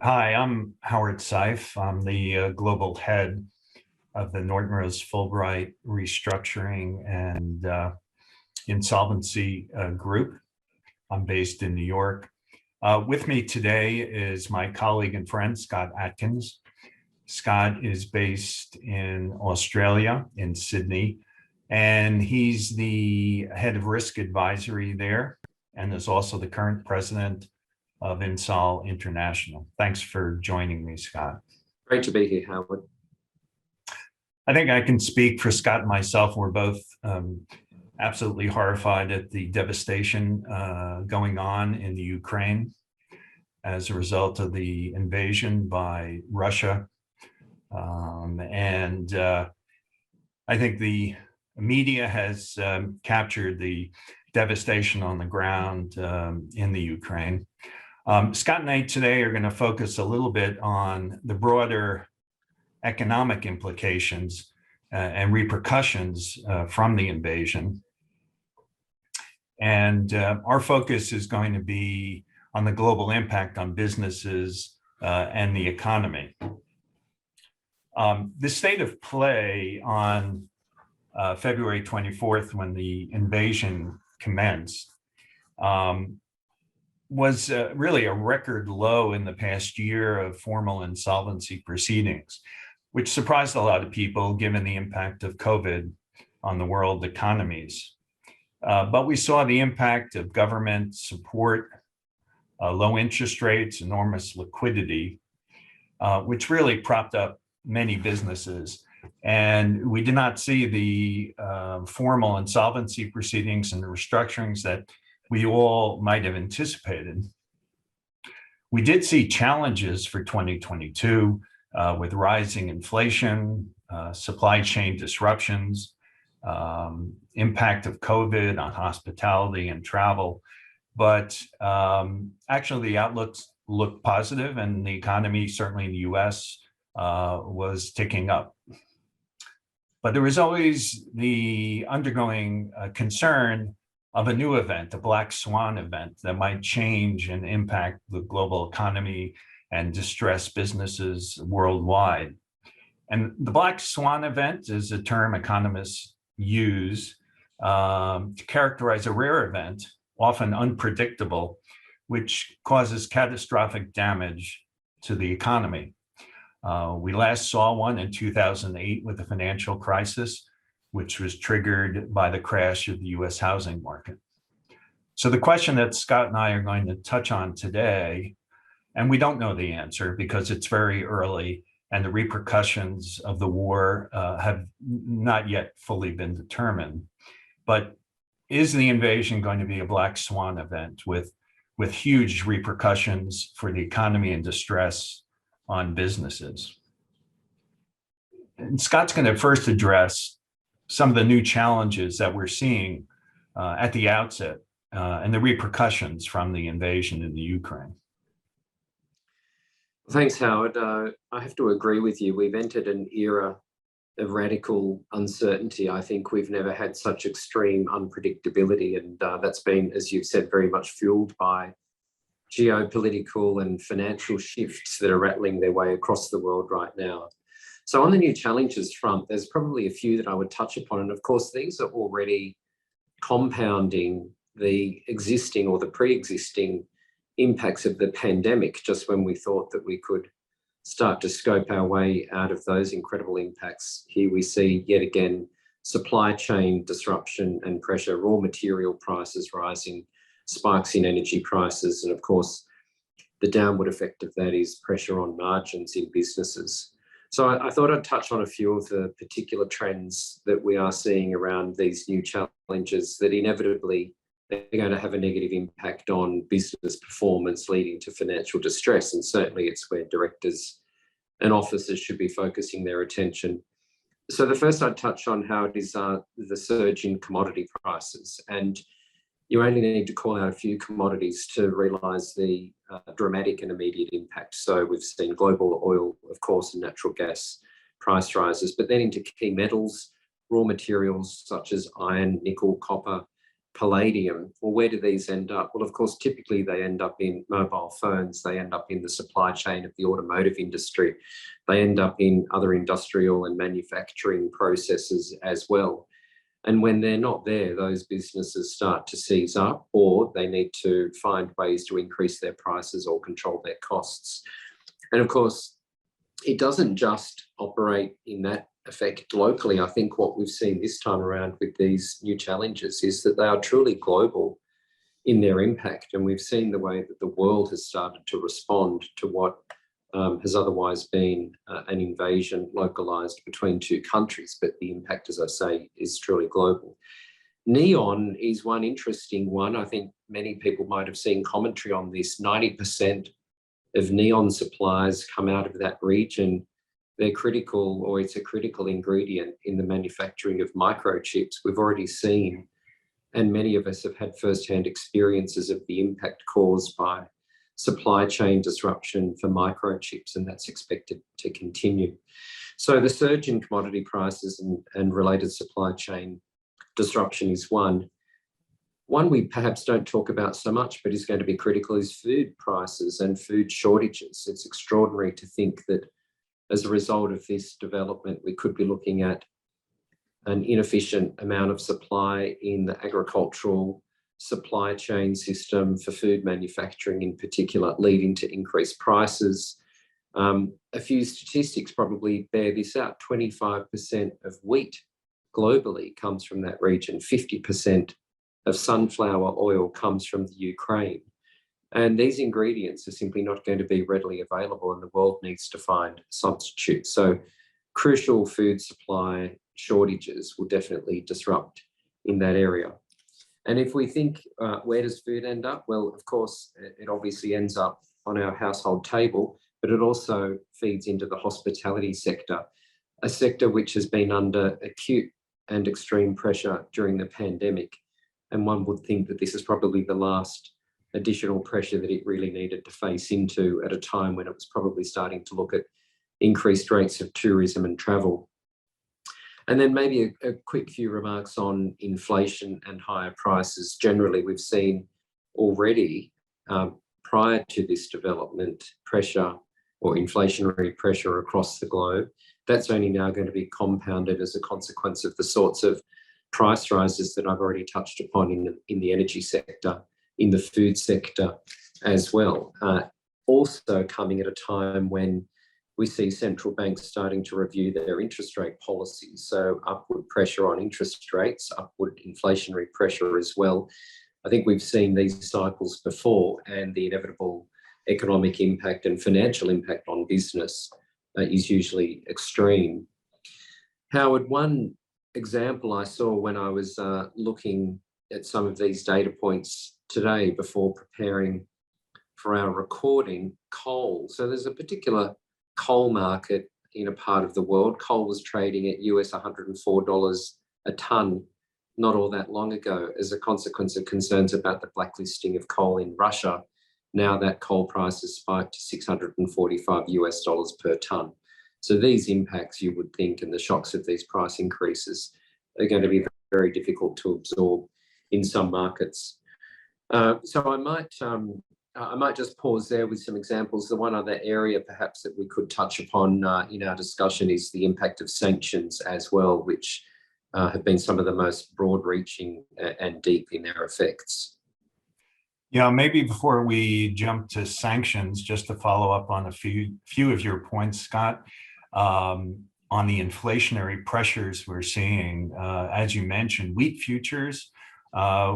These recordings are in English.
Hi, I'm Howard Seife. I'm the global head of the Norton Fulbright Restructuring and Insolvency group. I'm based in New York. With me today is my colleague and friend, Scott Atkins. Scott is based in Australia, in Sydney, and he's the head of risk advisory there and is also the current president of Insol International. Thanks for joining me, Scott. Great to be here, Howard. I think I can speak for Scott and myself. We're both absolutely horrified at the devastation going on in the Ukraine as a result of the invasion by Russia. I think the media has captured the devastation on the ground in the Ukraine. Scott and I today are going to focus a little bit on the broader economic implications and repercussions from the invasion. And our focus is going to be on the global impact on businesses and the economy. The state of play on February 24th, when the invasion commenced, was really a record low in the past year of formal insolvency proceedings, which surprised a lot of people given the impact of COVID on the world economies. But we saw the impact of government support, low interest rates, enormous liquidity, which really propped up many businesses. And we did not see the formal insolvency proceedings and the restructurings that we all might have anticipated. We did see challenges for 2022 with rising inflation, supply chain disruptions, impact of COVID on hospitality and travel. But actually the outlooks look positive, and the economy, certainly in the US, was ticking up. But there was always the undergoing concern of a new event, a Black Swan event that might change and impact the global economy and distress businesses worldwide. And the Black Swan event is a term economists use to characterize a rare event, often unpredictable, which causes catastrophic damage to the economy. We last saw one in 2008 with the financial crisis, which was triggered by the crash of the US housing market. So the question that Scott and I are going to touch on today, and we don't know the answer because it's very early and the repercussions of the war have not yet fully been determined, but is the invasion going to be a Black Swan event with huge repercussions for the economy and distress on businesses? And Scott's going to first address some of the new challenges that we're seeing at the outset and the repercussions from the invasion in the Ukraine. Thanks, Howard. I have to agree with you. We've entered an era of radical uncertainty. I think we've never had such extreme unpredictability, and that's been, as you've said, very much fueled by geopolitical and financial shifts that are rattling their way across the world right now. So on the new challenges front, there's probably a few that I would touch upon. And of course, these are already compounding the existing or the pre-existing impacts of the pandemic, just when we thought that we could start to scope our way out of those incredible impacts. Here we see yet again supply chain disruption and pressure, raw material prices rising, spikes in energy prices, and of course, the downward effect of that is pressure on margins in businesses. So I thought I'd touch on a few of the particular trends that we are seeing around these new challenges that inevitably are going to have a negative impact on business performance, leading to financial distress. And certainly it's where directors and officers should be focusing their attention. So the first I'd touch on, how it is the surge in commodity prices. And you only need to call out a few commodities to realise the dramatic and immediate impact. So we've seen global oil, of course, and natural gas price rises, but then into key metals, raw materials such as iron, nickel, copper, palladium. Well, where do these end up? Well, of course, typically they end up in mobile phones. They end up in the supply chain of the automotive industry. They end up in other industrial and manufacturing processes as well. And when they're not there, those businesses start to seize up, or they need to find ways to increase their prices or control their costs. And of course, it doesn't just operate in that effect locally. I think what we've seen this time around with these new challenges is that they are truly global in their impact. And we've seen the way that the world has started to respond to what has otherwise been an invasion localized between two countries. But the impact, as I say, is truly global. Neon is one interesting one. I think many people might have seen commentary on this. 90% of neon supplies come out of that region. They're critical, or it's a critical ingredient in the manufacturing of microchips. We've already seen, and many of us have had firsthand experiences of the impact caused by supply chain disruption for microchips, and that's expected to continue. So the surge in commodity prices and related supply chain disruption is one. One we perhaps don't talk about so much, but is going to be critical, is food prices and food shortages. It's extraordinary to think that as a result of this development, we could be looking at an inefficient amount of supply in the agricultural supply chain system for food manufacturing in particular, leading to increased prices. A few statistics probably bear this out. 25% of wheat globally comes from that region. 50% of sunflower oil comes from the Ukraine. And these ingredients are simply not going to be readily available, and the world needs to find substitutes. So crucial food supply shortages will definitely disrupt in that area. And if we think, where does food end up? Well, of course, it obviously ends up on our household table, but it also feeds into the hospitality sector, a sector which has been under acute and extreme pressure during the pandemic. And one would think that this is probably the last additional pressure that it really needed to face into at a time when it was probably starting to look at increased rates of tourism and travel. And then maybe a quick few remarks on inflation and higher prices. Generally, we've seen already, prior to this development, pressure or inflationary pressure across the globe. That's only now going to be compounded as a consequence of the sorts of price rises that I've already touched upon in the energy sector, in the food sector as well. Also coming at a time when we see central banks starting to review their interest rate policies. So upward pressure on interest rates, upward inflationary pressure as well. I think we've seen these cycles before, and the inevitable economic impact and financial impact on business is usually extreme. Howard, one example I saw when I was looking at some of these data points today before preparing for our recording, coal. So there's a particular coal market in a part of the world. Coal was trading at US $104 a tonne not all that long ago as a consequence of concerns about the blacklisting of coal in Russia. Now that coal price has spiked to $645 US per tonne. So these impacts, you would think, and the shocks of these price increases are going to be very difficult to absorb in some markets. So I might just pause there with some examples. The one other area perhaps that we could touch upon in our discussion is the impact of sanctions as well, which have been some of the most broad-reaching and deep in their effects. Yeah, maybe before we jump to sanctions, just to follow up on a few of your points, Scott, on the inflationary pressures we're seeing. As you mentioned, wheat futures,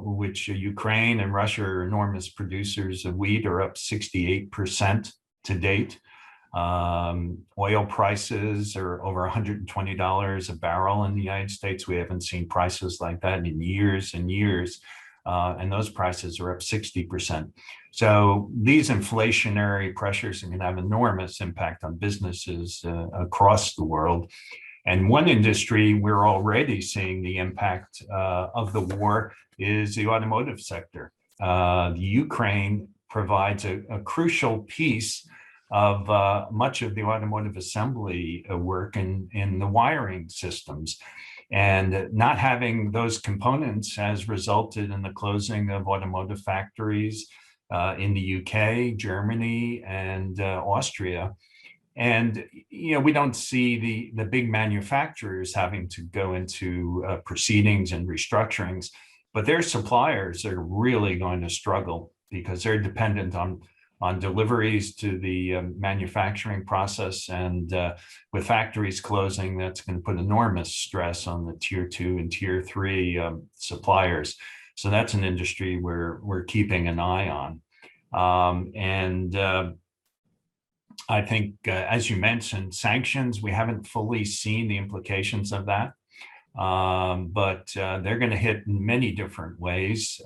which Ukraine and Russia are enormous producers of wheat, are up 68% to date. Oil prices are over $120 a barrel in the United States. We haven't seen prices like that in years and years. And those prices are up 60%. So these inflationary pressures are going to have enormous impact on businesses across the world. And one industry we're already seeing the impact of the war is the automotive sector. The Ukraine provides a crucial piece of much of the automotive assembly work in the wiring systems. And not having those components has resulted in the closing of automotive factories in the UK, Germany, and Austria. And we don't see the big manufacturers having to go into proceedings and restructurings, but their suppliers are really going to struggle because they're dependent on deliveries to the manufacturing process. And with factories closing, that's going to put enormous stress on the tier 2 and tier 3 suppliers. So that's an industry we're keeping an eye on. I think, as you mentioned, sanctions, we haven't fully seen the implications of that. But they're going to hit in many different ways.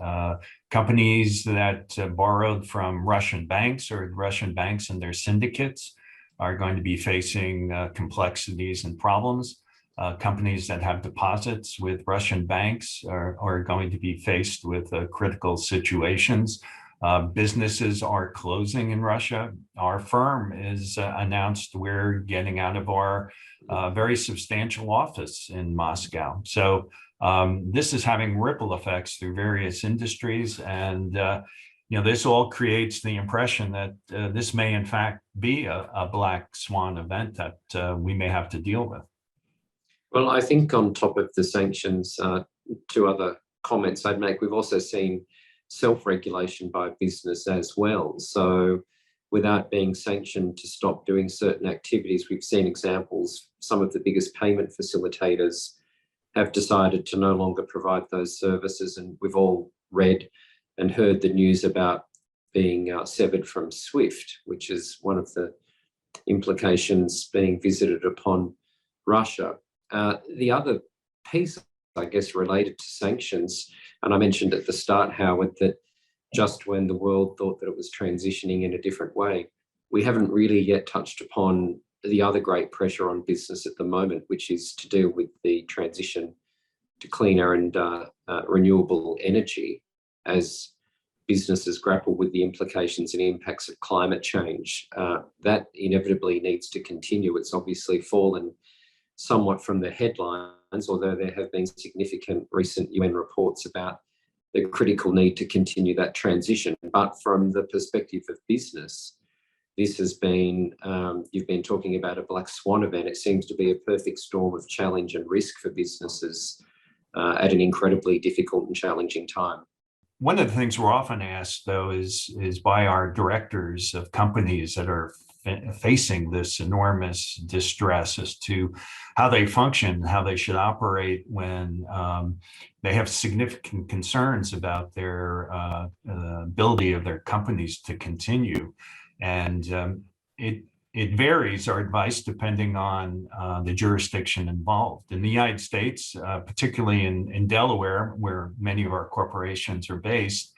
Companies that borrowed from Russian banks or Russian banks and their syndicates are going to be facing complexities and problems. Companies that have deposits with Russian banks are going to be faced with critical situations. Businesses are closing in Russia. Our firm is announced we're getting out of our very substantial office in Moscow. So this is having ripple effects through various industries. And this all creates the impression that this may in fact be a black swan event that we may have to deal with. Well, I think on top of the sanctions, two other comments I'd make. We've also seen self-regulation by business as well. So without being sanctioned to stop doing certain activities, we've seen examples. Some of the biggest payment facilitators have decided to no longer provide those services. And we've all read and heard the news about being severed from SWIFT, which is one of the implications being visited upon Russia. The other piece, I guess, related to sanctions, and I mentioned at the start, Howard, that just when the world thought that it was transitioning in a different way, we haven't really yet touched upon the other great pressure on business at the moment, which is to deal with the transition to cleaner and renewable energy as businesses grapple with the implications and impacts of climate change. That inevitably needs to continue. It's obviously fallen somewhat from the headlines, although there have been significant recent UN reports about the critical need to continue that transition. But from the perspective of business, this has been, you've been talking about a black swan event. It seems to be a perfect storm of challenge and risk for businesses at an incredibly difficult and challenging time. One of the things we're often asked, though, is by our directors of companies that are facing this enormous distress as to how they function, how they should operate when they have significant concerns about their ability of their companies to continue. And it varies, our advice, depending on the jurisdiction involved. In the United States, particularly in Delaware, where many of our corporations are based,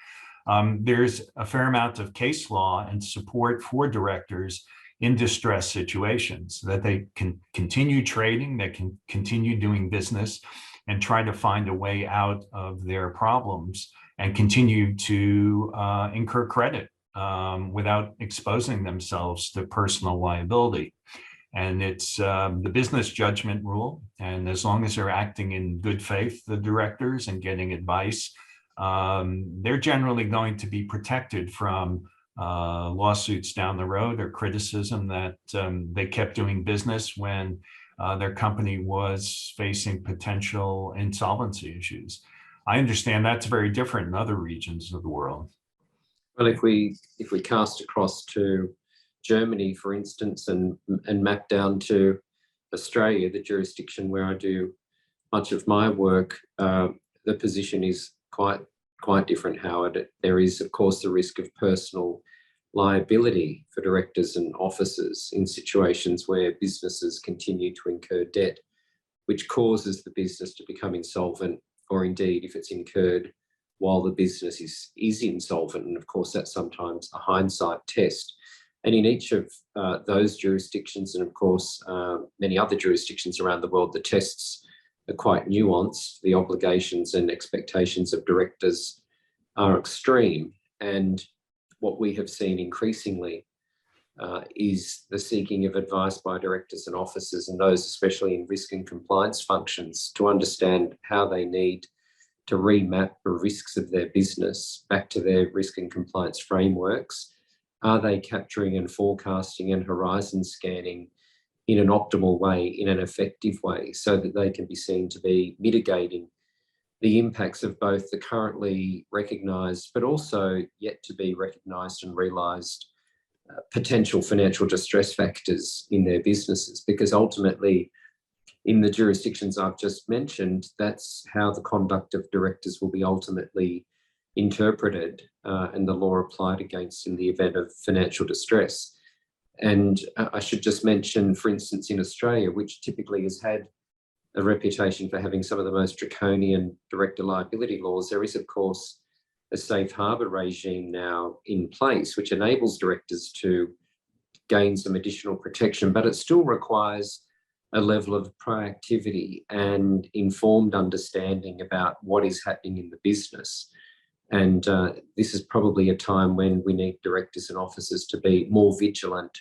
there's a fair amount of case law and support for directors in distress situations, that they can continue trading, they can continue doing business and try to find a way out of their problems and continue to incur credit without exposing themselves to personal liability. And it's the business judgment rule. And as long as they're acting in good faith, the directors, and getting advice, they're generally going to be protected from lawsuits down the road or criticism that they kept doing business when their company was facing potential insolvency issues. I understand that's very different in other regions of the world. Well, if we cast across to Germany, for instance, and map down to Australia, the jurisdiction where I do much of my work, the position is quite different, Howard. There is, of course, the risk of personal liability for directors and officers in situations where businesses continue to incur debt, which causes the business to become insolvent, or indeed, if it's incurred while the business is insolvent. And of course, that's sometimes a hindsight test. And in each of those jurisdictions, and of course, many other jurisdictions around the world, the tests are quite nuanced. The obligations and expectations of directors are extreme. And what we have seen increasingly is the seeking of advice by directors and officers, and those especially in risk and compliance functions, to understand how they need to remap the risks of their business back to their risk and compliance frameworks. Are they capturing and forecasting and horizon scanning in an optimal way, in an effective way, so that they can be seen to be mitigating the impacts of both the currently recognised but also yet to be recognised and realised potential financial distress factors in their businesses? Because ultimately, in the jurisdictions I've just mentioned, that's how the conduct of directors will be ultimately interpreted and the law applied against in the event of financial distress. And I should just mention, for instance, in Australia, which typically has had a reputation for having some of the most draconian director liability laws, there is, of course, a safe harbour regime now in place, which enables directors to gain some additional protection, but it still requires a level of proactivity and informed understanding about what is happening in the business. And this is probably a time when we need directors and officers to be more vigilant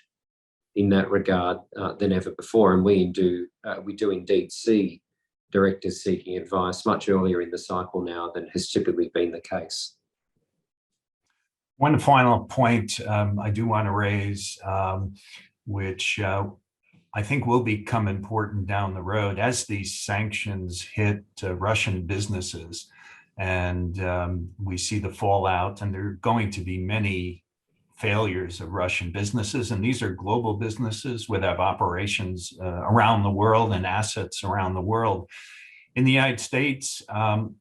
in that regard than ever before. And we do indeed see directors seeking advice much earlier in the cycle now than has typically been the case. One final point I do want to raise, which I think will become important down the road as these sanctions hit Russian businesses, and we see the fallout, and there are going to be many failures of Russian businesses, and these are global businesses that have operations around the world and assets around the world. In the United States,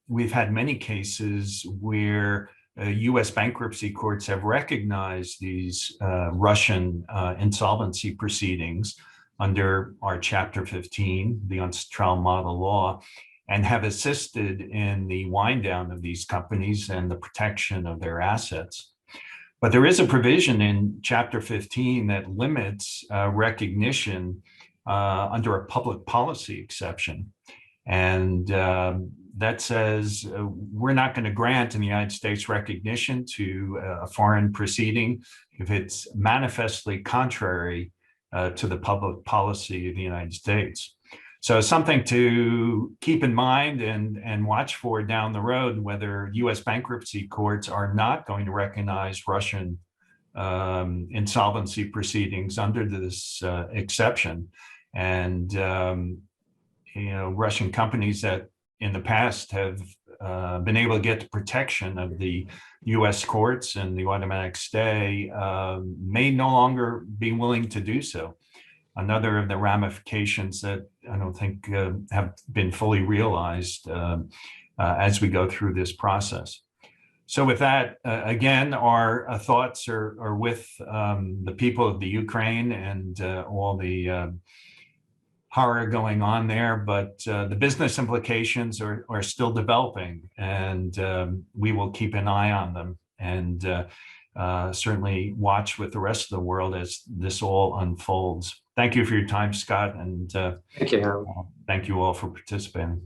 we've had many cases where U.S. bankruptcy courts have recognized these Russian insolvency proceedings under our Chapter 15, the trial model law, and have assisted in the wind down of these companies and the protection of their assets. But there is a provision in Chapter 15 that limits recognition under a public policy exception. And that says we're not going to grant in the United States recognition to a foreign proceeding if it's manifestly contrary to the public policy of the United States. So something to keep in mind and watch for down the road, whether U.S. bankruptcy courts are not going to recognize Russian insolvency proceedings under this exception. And, Russian companies that in the past have been able to get the protection of the U.S. courts and the automatic stay may no longer be willing to do so. Another of the ramifications that I don't think have been fully realized as we go through this process. So with that, again, our thoughts are with the people of the Ukraine and all the horror going on there, but the business implications are still developing, and we will keep an eye on them and certainly watch with the rest of the world as this all unfolds. Thank you for your time, Scott, and thank you, Harold. Thank you all for participating.